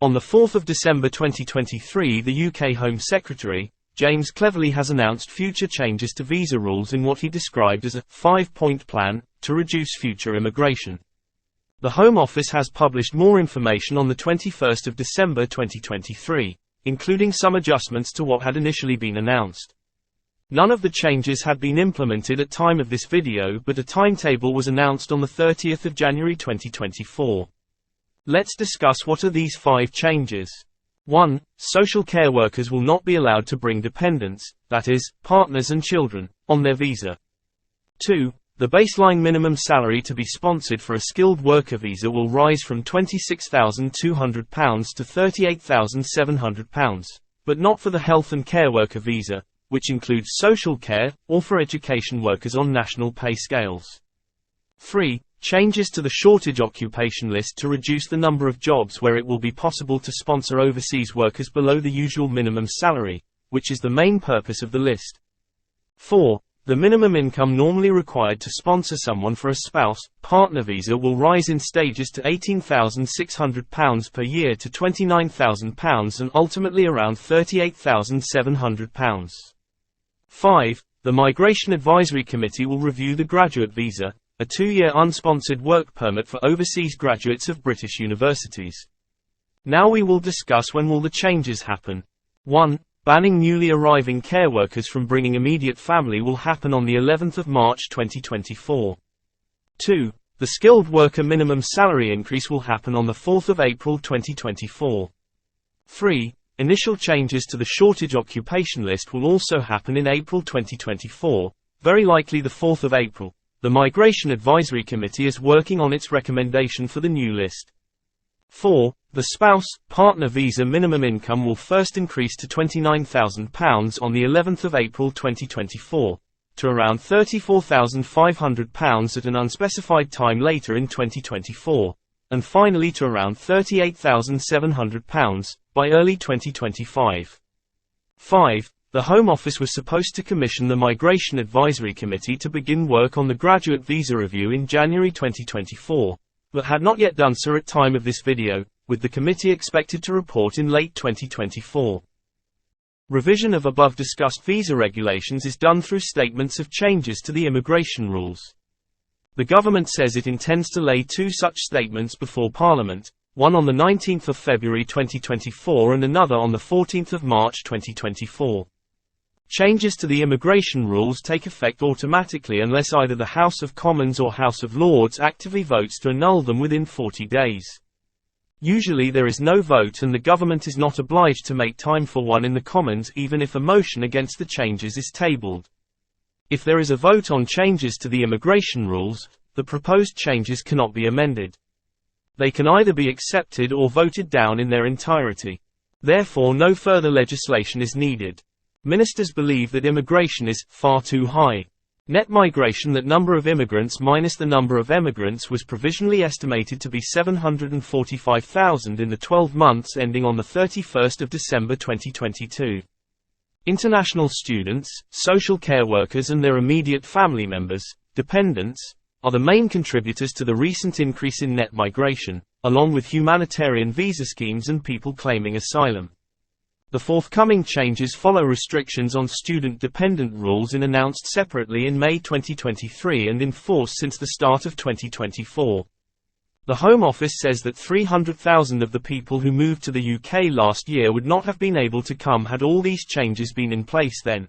On 4 December 2023, the UK Home Secretary, James Cleverly, has announced future changes to visa rules in what he described as a five-point plan to reduce future immigration. The Home Office has published more information on 21 December 2023, including some adjustments to what had initially been announced. None of the changes had been implemented at time of this video, but a timetable was announced on 30 January 2024. Let's discuss what are these 5 changes. 1. Social care workers will not be allowed to bring dependents, that is, partners and children, on their visa. 2. The baseline minimum salary to be sponsored for a skilled worker visa will rise from £26,200 to £38,700, but not for the health and care worker visa, which includes social care, or for education workers on national pay scales. 3. Changes to the shortage occupation list to reduce the number of jobs where it will be possible to sponsor overseas workers below the usual minimum salary, which is the main purpose of the list. 4. The minimum income normally required to sponsor someone for a spouse/partner visa will rise in stages to £18,600 per year to £29,000 and ultimately around £38,700. 5. The Migration Advisory Committee will review the graduate visa, a 2-year unsponsored work permit for overseas graduates of British universities. Now we will discuss when will the changes happen. 1. Banning newly arriving care workers from bringing immediate family will happen on the 11th of March 2024. 2. The skilled worker minimum salary increase will happen on the 4th of April 2024. 3. Initial changes to the shortage occupation list will also happen in April 2024, very likely the 4th of April. The Migration Advisory Committee is working on its recommendation for the new list. 4. The spouse/partner visa minimum income will first increase to £29,000 on the 11th of April 2024, to around £34,500 at an unspecified time later in 2024, and finally to around £38,700 by early 2025. 5. The Home Office was supposed to commission the Migration Advisory Committee to begin work on the graduate visa review in January 2024, but had not yet done so at time of this video, with the committee expected to report in late 2024. Revision of above discussed visa regulations is done through statements of changes to the immigration rules. The government says it intends to lay 2 such statements before Parliament, one on 19 February 2024 and another on 14 March 2024. Changes to the immigration rules take effect automatically unless either the House of Commons or House of Lords actively votes to annul them within 40 days. Usually there is no vote and the government is not obliged to make time for one in the Commons even if a motion against the changes is tabled. If there is a vote on changes to the immigration rules, the proposed changes cannot be amended. They can either be accepted or voted down in their entirety. Therefore no further legislation is needed. Ministers believe that immigration is far too high. Net migration, that number of immigrants minus the number of emigrants, was provisionally estimated to be 745,000 in the 12 months ending on 31 December 2022. International students, social care workers and their immediate family members, dependents, are the main contributors to the recent increase in net migration, along with humanitarian visa schemes and people claiming asylum. The forthcoming changes follow restrictions on student-dependent rules announced separately in May 2023 and in force since the start of 2024. The Home Office says that 300,000 of the people who moved to the UK last year would not have been able to come had all these changes been in place then.